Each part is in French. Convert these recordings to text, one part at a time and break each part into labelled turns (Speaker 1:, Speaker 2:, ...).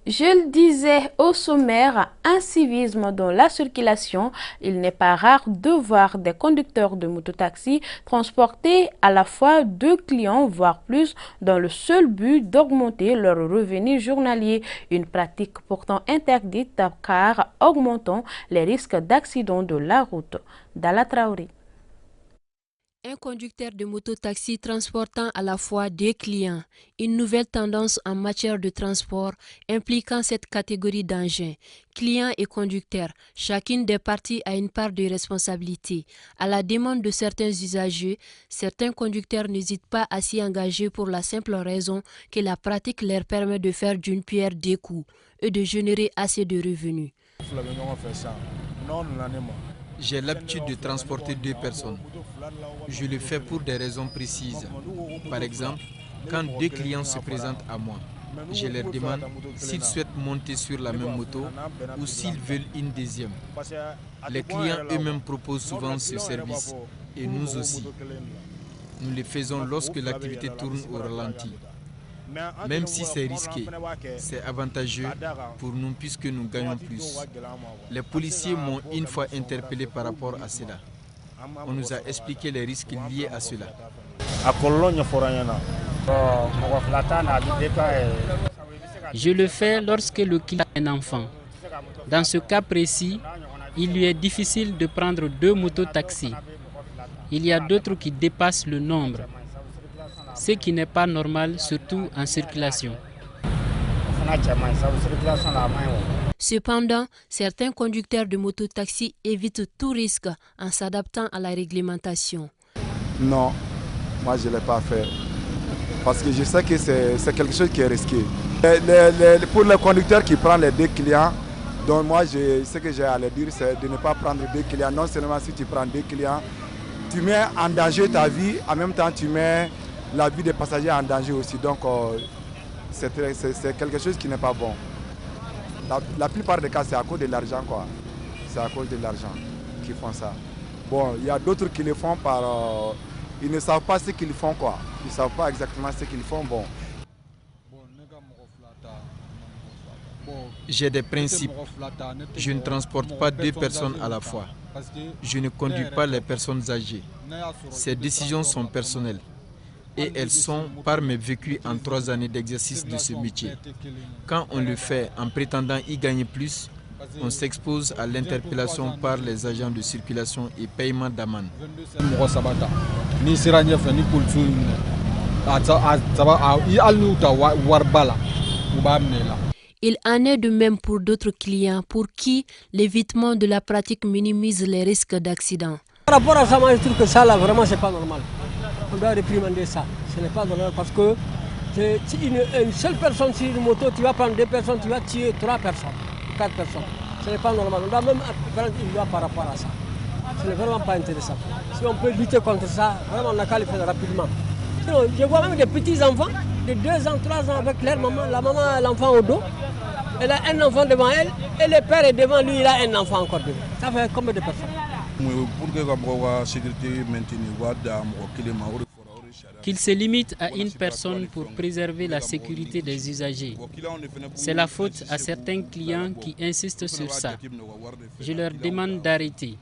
Speaker 1: Je le disais au sommaire, incivisme dans la circulation. Il n'est pas rare de voir des conducteurs de mototaxi transporter à la fois 2 clients, voire plus, dans le seul but d'augmenter leur revenu journalier. Une pratique pourtant interdite car augmentant les risques d'accident de la route. Dalla Traoré.
Speaker 2: Un conducteur de moto-taxi transportant à la fois 2 clients, une nouvelle tendance en matière de transport impliquant cette catégorie d'engins. Clients et conducteurs, chacune des parties a une part de responsabilité. À la demande de certains usagers, certains conducteurs n'hésitent pas à s'y engager pour la simple raison que la pratique leur permet de faire d'une pierre 2 coups et de générer assez de revenus.
Speaker 3: J'ai l'habitude de transporter 2 personnes. Je le fais pour des raisons précises. Par exemple, quand 2 clients se présentent à moi, je leur demande s'ils souhaitent monter sur la même moto ou s'ils veulent une deuxième. Les clients eux-mêmes proposent souvent ce service et nous aussi. Nous le faisons lorsque l'activité tourne au ralenti. Même si c'est risqué, c'est avantageux pour nous puisque nous gagnons plus. Les policiers m'ont une fois interpellé par rapport à cela. On nous a expliqué les risques liés à cela.
Speaker 4: Je le fais lorsque le client a un enfant. Dans ce cas précis, il lui est difficile de prendre 2 motos-taxis. Il y a d'autres qui dépassent le nombre, ce qui n'est pas normal, surtout en circulation.
Speaker 2: Cependant, certains conducteurs de mototaxi évitent tout risque en s'adaptant à la réglementation.
Speaker 5: Non, moi je ne l'ai pas fait. Parce que je sais que c'est quelque chose qui est risqué. Pour les conducteurs qui prennent les 2 clients, donc moi ce que j'ai à leur dire, c'est de ne pas prendre 2 clients. Non seulement si tu prends 2 clients, tu mets en danger ta vie, en même temps tu mets la vie des passagers en danger aussi. Donc c'est quelque chose qui n'est pas bon. La plupart des cas, c'est à cause de l'argent, quoi. C'est à cause de l'argent qu'ils font ça. Bon, il y a d'autres qui le font par... ils ne savent pas ce qu'ils font, quoi. Ils ne savent pas exactement ce qu'ils font, bon.
Speaker 3: J'ai des principes. Je ne transporte pas 2 personnes à la fois. Je ne conduis pas les personnes âgées. Ces décisions sont personnelles. Et elles sont par mes vécus en 3 années d'exercice de ce métier. Quand on le fait en prétendant y gagner plus, on s'expose à l'interpellation par les agents de circulation et paiement d'amende.
Speaker 2: Il en est de même pour d'autres clients pour qui l'évitement de la pratique minimise les risques d'accident.
Speaker 6: Par rapport à ça, moi je trouve que ça là vraiment c'est pas normal. On doit réprimander ça. Ce n'est pas normal parce que si une seule personne sur une moto, tu vas prendre 2 personnes, tu vas tuer 3 personnes, 4 personnes. Ce n'est pas normal. On doit même prendre une loi par rapport à ça. Ce n'est vraiment pas intéressant. Si on peut lutter contre ça, vraiment on n'a qu'à le faire rapidement. Sinon, je vois même des petits enfants de 2 ans, 3 ans avec leur maman, la maman a l'enfant au dos. Elle a un enfant devant elle et le père est devant lui, il a un enfant encore devant. Ça fait combien de personnes?
Speaker 4: Qu'il se limite à une personne pour préserver la sécurité des usagers. C'est la faute à certains clients qui insistent sur ça. Je leur demande d'arrêter.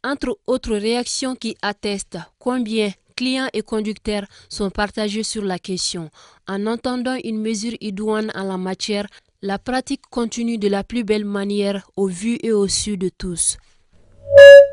Speaker 2: Entre autres réactions qui attestent combien clients et conducteurs sont partagés sur la question. En entendant une mesure idoine en la matière, la pratique continue de la plus belle manière au vu et au su de tous.